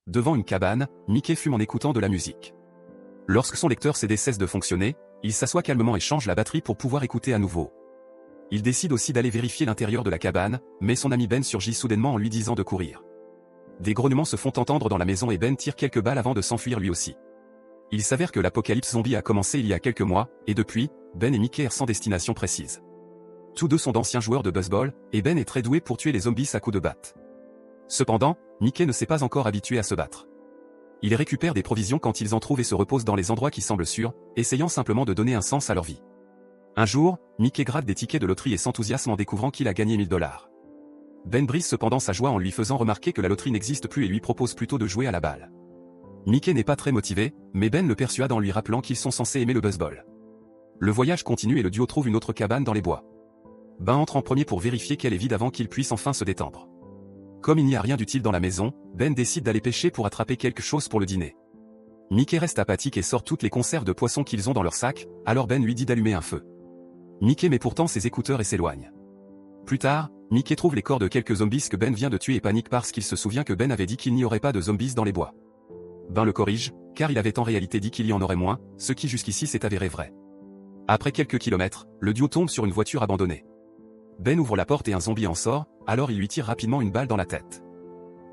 Devant une cabane, Mickey fume en écoutant de la musique. Lorsque son lecteur CD cesse de fonctionner, il s'assoit calmement et change la batterie pour pouvoir écouter à nouveau. Il décide aussi d'aller vérifier l'intérieur de la cabane, mais son ami Ben surgit soudainement en lui disant de courir. Des grognements se font entendre dans la maison et Ben tire quelques balles avant de s'enfuir lui aussi. Il s'avère que l'apocalypse zombie a commencé il y a quelques mois, et depuis, Ben et Mickey errent sans destination précise. Tous deux sont d'anciens joueurs de baseball, et Ben est très doué pour tuer les zombies à coups de batte. Cependant, Mickey ne s'est pas encore habitué à se battre. Il récupère des provisions quand ils en trouvent et se repose dans les endroits qui semblent sûrs, essayant simplement de donner un sens à leur vie. Un jour, Mickey gratte des tickets de loterie et s'enthousiasme en découvrant qu'il a gagné 1000 $. Ben brise cependant sa joie en lui faisant remarquer que la loterie n'existe plus et lui propose plutôt de jouer à la balle. Mickey n'est pas très motivé, mais Ben le persuade en lui rappelant qu'ils sont censés aimer le baseball. Le voyage continue et le duo trouve une autre cabane dans les bois. Ben entre en premier pour vérifier qu'elle est vide avant qu'il puisse enfin se détendre. Comme il n'y a rien d'utile dans la maison, Ben décide d'aller pêcher pour attraper quelque chose pour le dîner. Mickey reste apathique et sort toutes les conserves de poissons qu'ils ont dans leur sac, alors Ben lui dit d'allumer un feu. Mickey met pourtant ses écouteurs et s'éloigne. Plus tard, Mickey trouve les corps de quelques zombies que Ben vient de tuer et panique parce qu'il se souvient que Ben avait dit qu'il n'y aurait pas de zombies dans les bois. Ben le corrige, car il avait en réalité dit qu'il y en aurait moins, ce qui jusqu'ici s'est avéré vrai. Après quelques kilomètres, le duo tombe sur une voiture abandonnée. Ben ouvre la porte et un zombie en sort, alors il lui tire rapidement une balle dans la tête.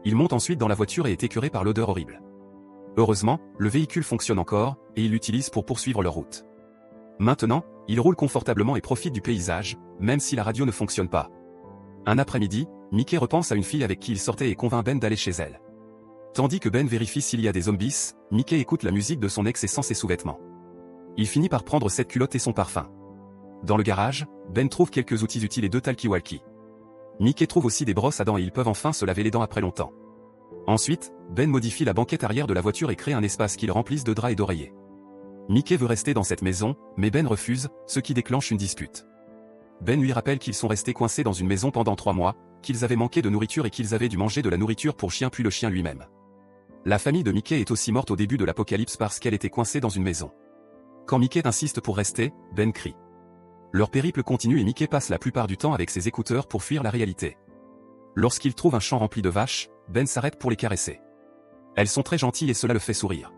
Il monte ensuite dans la voiture et est écœuré par l'odeur horrible. Heureusement, le véhicule fonctionne encore, et il l'utilise pour poursuivre leur route. Maintenant, il roule confortablement et profite du paysage, même si la radio ne fonctionne pas. Un après-midi, Mickey repense à une fille avec qui il sortait et convainc Ben d'aller chez elle. Tandis que Ben vérifie s'il y a des zombies, Mickey écoute la musique de son ex et sent ses sous-vêtements. Il finit par prendre cette culotte et son parfum. Dans le garage, Ben trouve quelques outils utiles et 2 talkie-walkie. Mickey trouve aussi des brosses à dents et ils peuvent enfin se laver les dents après longtemps. Ensuite, Ben modifie la banquette arrière de la voiture et crée un espace qu'ils remplissent de draps et d'oreillers. Mickey veut rester dans cette maison, mais Ben refuse, ce qui déclenche une dispute. Ben lui rappelle qu'ils sont restés coincés dans une maison pendant 3 mois, qu'ils avaient manqué de nourriture et qu'ils avaient dû manger de la nourriture pour chien puis le chien lui-même. La famille de Mickey est aussi morte au début de l'apocalypse parce qu'elle était coincée dans une maison. Quand Mickey insiste pour rester, Ben crie. Leur périple continue et Mickey passe la plupart du temps avec ses écouteurs pour fuir la réalité. Lorsqu'il trouve un champ rempli de vaches, Ben s'arrête pour les caresser. Elles sont très gentilles et cela le fait sourire.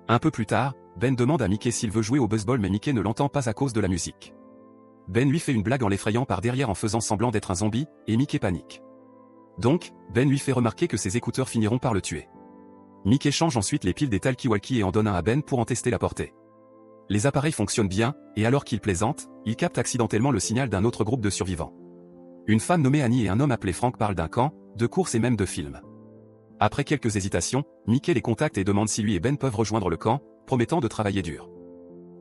Un peu plus tard, Ben demande à Mickey s'il veut jouer au baseball mais Mickey ne l'entend pas à cause de la musique. Ben lui fait une blague en l'effrayant par derrière en faisant semblant d'être un zombie, et Mickey panique. Donc, Ben lui fait remarquer que ses écouteurs finiront par le tuer. Mickey change ensuite les piles des talkie-walkie et en donne un à Ben pour en tester la portée. Les appareils fonctionnent bien, et alors qu'il plaisante, il capte accidentellement le signal d'un autre groupe de survivants. Une femme nommée Annie et un homme appelé Frank parlent d'un camp, de course et même de film. Après quelques hésitations, Mickey les contacte et demande si lui et Ben peuvent rejoindre le camp, promettant de travailler dur.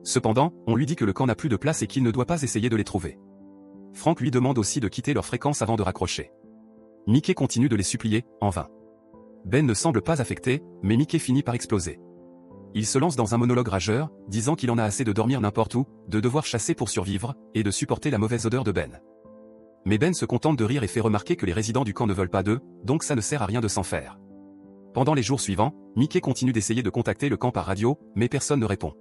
Cependant, on lui dit que le camp n'a plus de place et qu'il ne doit pas essayer de les trouver. Frank lui demande aussi de quitter leur fréquence avant de raccrocher. Mickey continue de les supplier, en vain. Ben ne semble pas affecté, mais Mickey finit par exploser. Il se lance dans un monologue rageur, disant qu'il en a assez de dormir n'importe où, de devoir chasser pour survivre, et de supporter la mauvaise odeur de Ben. Mais Ben se contente de rire et fait remarquer que les résidents du camp ne veulent pas d'eux, donc ça ne sert à rien de s'en faire. Pendant les jours suivants, Mickey continue d'essayer de contacter le camp par radio, mais personne ne répond.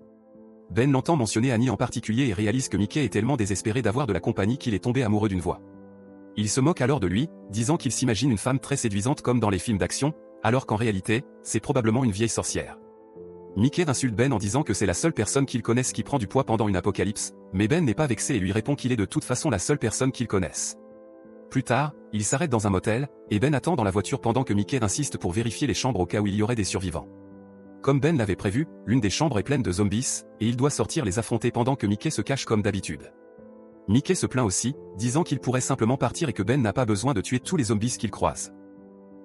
Ben l'entend mentionner Annie en particulier et réalise que Mickey est tellement désespéré d'avoir de la compagnie qu'il est tombé amoureux d'une voix. Il se moque alors de lui, disant qu'il s'imagine une femme très séduisante comme dans les films d'action, alors qu'en réalité, c'est probablement une vieille sorcière. Mickey insulte Ben en disant que c'est la seule personne qu'il connaisse qui prend du poids pendant une apocalypse, mais Ben n'est pas vexé et lui répond qu'il est de toute façon la seule personne qu'il connaisse. Plus tard, il s'arrête dans un motel, et Ben attend dans la voiture pendant que Mickey insiste pour vérifier les chambres au cas où il y aurait des survivants. Comme Ben l'avait prévu, l'une des chambres est pleine de zombies, et il doit sortir les affronter pendant que Mickey se cache comme d'habitude. Mickey se plaint aussi, disant qu'il pourrait simplement partir et que Ben n'a pas besoin de tuer tous les zombies qu'il croise.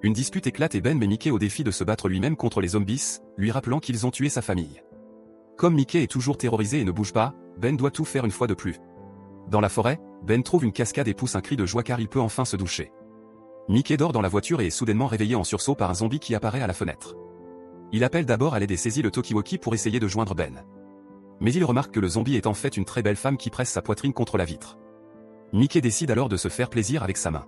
Une dispute éclate et Ben met Mickey au défi de se battre lui-même contre les zombies, lui rappelant qu'ils ont tué sa famille. Comme Mickey est toujours terrorisé et ne bouge pas, Ben doit tout faire une fois de plus. Dans la forêt, Ben trouve une cascade et pousse un cri de joie car il peut enfin se doucher. Mickey dort dans la voiture et est soudainement réveillé en sursaut par un zombie qui apparaît à la fenêtre. Il appelle d'abord à l'aide et saisit le talkie-walkie pour essayer de joindre Ben. Mais il remarque que le zombie est en fait une très belle femme qui presse sa poitrine contre la vitre. Mickey décide alors de se faire plaisir avec sa main.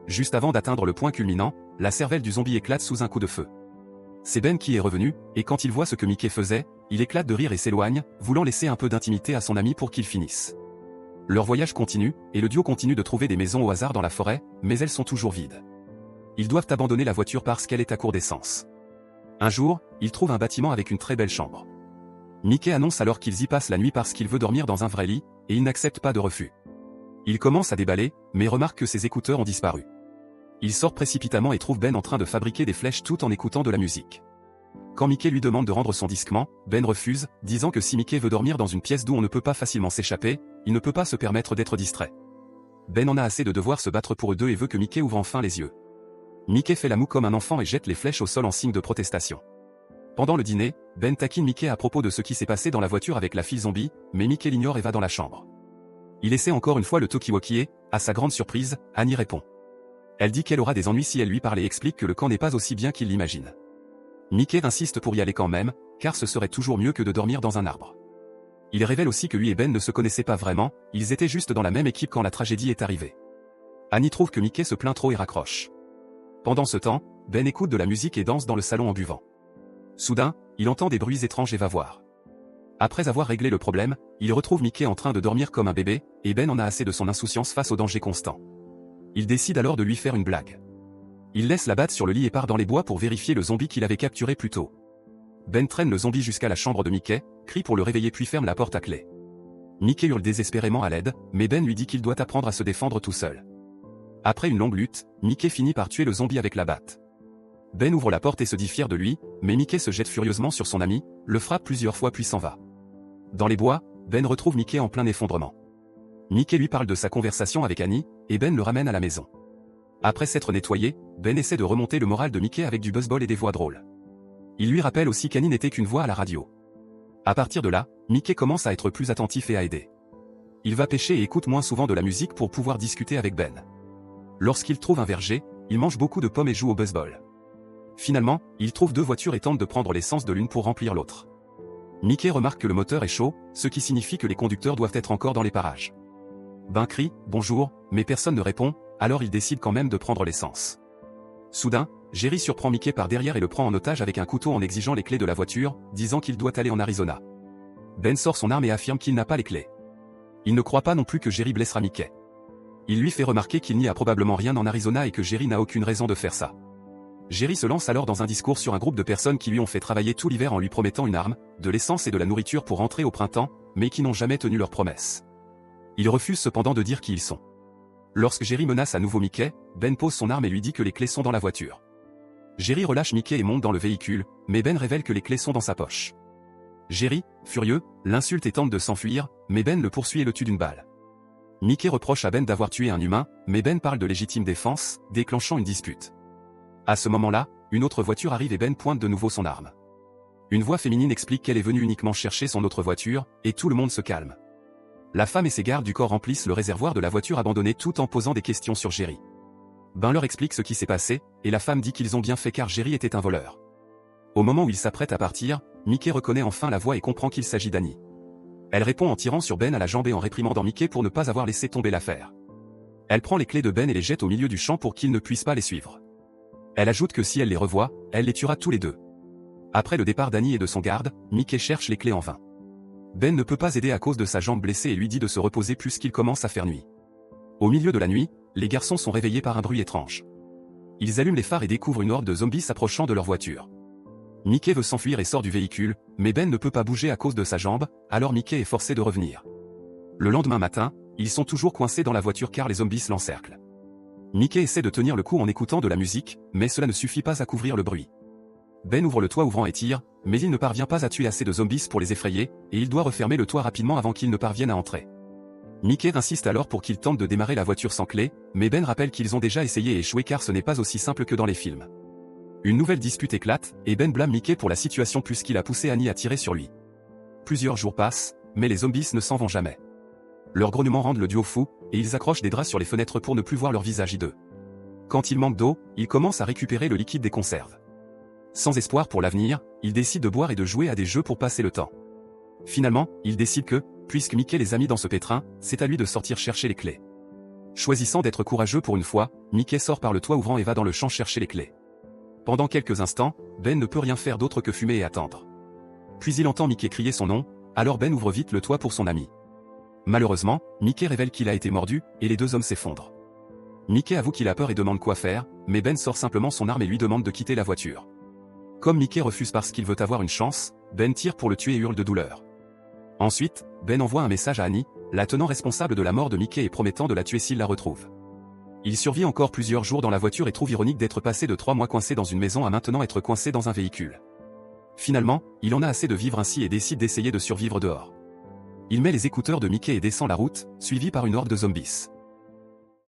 Juste avant d'atteindre le point culminant, la cervelle du zombie éclate sous un coup de feu. C'est Ben qui est revenu, et quand il voit ce que Mickey faisait, il éclate de rire et s'éloigne, voulant laisser un peu d'intimité à son ami pour qu'il finisse. Leur voyage continue, et le duo continue de trouver des maisons au hasard dans la forêt, mais elles sont toujours vides. Ils doivent abandonner la voiture parce qu'elle est à court d'essence. Un jour, ils trouvent un bâtiment avec une très belle chambre. Mickey annonce alors qu'ils y passent la nuit parce qu'il veut dormir dans un vrai lit, et il n'accepte pas de refus. Il commence à déballer, mais remarque que ses écouteurs ont disparu. Il sort précipitamment et trouve Ben en train de fabriquer des flèches tout en écoutant de la musique. Quand Mickey lui demande de rendre son disquement, Ben refuse, disant que si Mickey veut dormir dans une pièce d'où on ne peut pas facilement s'échapper, il ne peut pas se permettre d'être distrait. Ben en a assez de devoir se battre pour eux deux et veut que Mickey ouvre enfin les yeux. Mickey fait la moue comme un enfant et jette les flèches au sol en signe de protestation. Pendant le dîner, Ben taquine Mickey à propos de ce qui s'est passé dans la voiture avec la fille zombie, mais Mickey l'ignore et va dans la chambre. Il essaie encore une fois le talkie-walkie et, à sa grande surprise, Annie répond. Elle dit qu'elle aura des ennuis si elle lui parle et explique que le camp n'est pas aussi bien qu'il l'imagine. Mickey insiste pour y aller quand même, car ce serait toujours mieux que de dormir dans un arbre. Il révèle aussi que lui et Ben ne se connaissaient pas vraiment, ils étaient juste dans la même équipe quand la tragédie est arrivée. Annie trouve que Mickey se plaint trop et raccroche. Pendant ce temps, Ben écoute de la musique et danse dans le salon en buvant. Soudain, il entend des bruits étranges et va voir. Après avoir réglé le problème, il retrouve Mickey en train de dormir comme un bébé, et Ben en a assez de son insouciance face au danger constant. Il décide alors de lui faire une blague. Il laisse la batte sur le lit et part dans les bois pour vérifier le zombie qu'il avait capturé plus tôt. Ben traîne le zombie jusqu'à la chambre de Mickey, crie pour le réveiller puis ferme la porte à clé. Mickey hurle désespérément à l'aide, mais Ben lui dit qu'il doit apprendre à se défendre tout seul. Après une longue lutte, Mickey finit par tuer le zombie avec la batte. Ben ouvre la porte et se dit fier de lui, mais Mickey se jette furieusement sur son ami, le frappe plusieurs fois puis s'en va. Dans les bois, Ben retrouve Mickey en plein effondrement. Mickey lui parle de sa conversation avec Annie, et Ben le ramène à la maison. Après s'être nettoyé, Ben essaie de remonter le moral de Mickey avec du baseball et des voix drôles. Il lui rappelle aussi qu'Annie n'était qu'une voix à la radio. À partir de là, Mickey commence à être plus attentif et à aider. Il va pêcher et écoute moins souvent de la musique pour pouvoir discuter avec Ben. Lorsqu'il trouve un verger, il mange beaucoup de pommes et joue au baseball. Finalement, il trouve deux voitures et tente de prendre l'essence de l'une pour remplir l'autre. Mickey remarque que le moteur est chaud, ce qui signifie que les conducteurs doivent être encore dans les parages. Ben crie « Bonjour », mais personne ne répond, alors il décide quand même de prendre l'essence. Soudain, Jerry surprend Mickey par derrière et le prend en otage avec un couteau en exigeant les clés de la voiture, disant qu'il doit aller en Arizona. Ben sort son arme et affirme qu'il n'a pas les clés. Il ne croit pas non plus que Jerry blessera Mickey. Il lui fait remarquer qu'il n'y a probablement rien en Arizona et que Jerry n'a aucune raison de faire ça. Jerry se lance alors dans un discours sur un groupe de personnes qui lui ont fait travailler tout l'hiver en lui promettant une arme, de l'essence et de la nourriture pour rentrer au printemps, mais qui n'ont jamais tenu leurs promesses. Il refuse cependant de dire qui ils sont. Lorsque Jerry menace à nouveau Mickey, Ben pose son arme et lui dit que les clés sont dans la voiture. Jerry relâche Mickey et monte dans le véhicule, mais Ben révèle que les clés sont dans sa poche. Jerry, furieux, l'insulte et tente de s'enfuir, mais Ben le poursuit et le tue d'une balle. Mickey reproche à Ben d'avoir tué un humain, mais Ben parle de légitime défense, déclenchant une dispute. À ce moment-là, une autre voiture arrive et Ben pointe de nouveau son arme. Une voix féminine explique qu'elle est venue uniquement chercher son autre voiture, et tout le monde se calme. La femme et ses gardes du corps remplissent le réservoir de la voiture abandonnée tout en posant des questions sur Jerry. Ben leur explique ce qui s'est passé, et la femme dit qu'ils ont bien fait car Jerry était un voleur. Au moment où il s'apprête à partir, Mickey reconnaît enfin la voix et comprend qu'il s'agit d'Annie. Elle répond en tirant sur Ben à la jambe et en réprimandant Mickey pour ne pas avoir laissé tomber l'affaire. Elle prend les clés de Ben et les jette au milieu du champ pour qu'il ne puisse pas les suivre. Elle ajoute que si elle les revoit, elle les tuera tous les deux. Après le départ d'Annie et de son garde, Mickey cherche les clés en vain. Ben ne peut pas aider à cause de sa jambe blessée et lui dit de se reposer puisqu'il commence à faire nuit. Au milieu de la nuit, les garçons sont réveillés par un bruit étrange. Ils allument les phares et découvrent une horde de zombies s'approchant de leur voiture. Mickey veut s'enfuir et sort du véhicule, mais Ben ne peut pas bouger à cause de sa jambe, alors Mickey est forcé de revenir. Le lendemain matin, ils sont toujours coincés dans la voiture car les zombies l'encerclent. Mickey essaie de tenir le coup en écoutant de la musique, mais cela ne suffit pas à couvrir le bruit. Ben ouvre le toit ouvrant et tire, mais il ne parvient pas à tuer assez de zombies pour les effrayer, et il doit refermer le toit rapidement avant qu'ils ne parviennent à entrer. Mickey insiste alors pour qu'ils tentent de démarrer la voiture sans clé, mais Ben rappelle qu'ils ont déjà essayé et échoué car ce n'est pas aussi simple que dans les films. Une nouvelle dispute éclate, et Ben blâme Mickey pour la situation puisqu'il a poussé Annie à tirer sur lui. Plusieurs jours passent, mais les zombies ne s'en vont jamais. Leurs grognements rendent le duo fou, et ils accrochent des draps sur les fenêtres pour ne plus voir leur visage hideux. Quand il manque d'eau, ils commencent à récupérer le liquide des conserves. Sans espoir pour l'avenir, ils décident de boire et de jouer à des jeux pour passer le temps. Finalement, ils décident que, puisque Mickey les a mis dans ce pétrin, c'est à lui de sortir chercher les clés. Choisissant d'être courageux pour une fois, Mickey sort par le toit ouvrant et va dans le champ chercher les clés. Pendant quelques instants, Ben ne peut rien faire d'autre que fumer et attendre. Puis il entend Mickey crier son nom, alors Ben ouvre vite le toit pour son ami. Malheureusement, Mickey révèle qu'il a été mordu, et les deux hommes s'effondrent. Mickey avoue qu'il a peur et demande quoi faire, mais Ben sort simplement son arme et lui demande de quitter la voiture. Comme Mickey refuse parce qu'il veut avoir une chance, Ben tire pour le tuer et hurle de douleur. Ensuite, Ben envoie un message à Annie, la tenant responsable de la mort de Mickey et promettant de la tuer s'il la retrouve. Il survit encore plusieurs jours dans la voiture et trouve ironique d'être passé de 3 mois coincé dans une maison à maintenant être coincé dans un véhicule. Finalement, il en a assez de vivre ainsi et décide d'essayer de survivre dehors. Il met les écouteurs de Mickey et descend la route, suivi par une horde de zombies.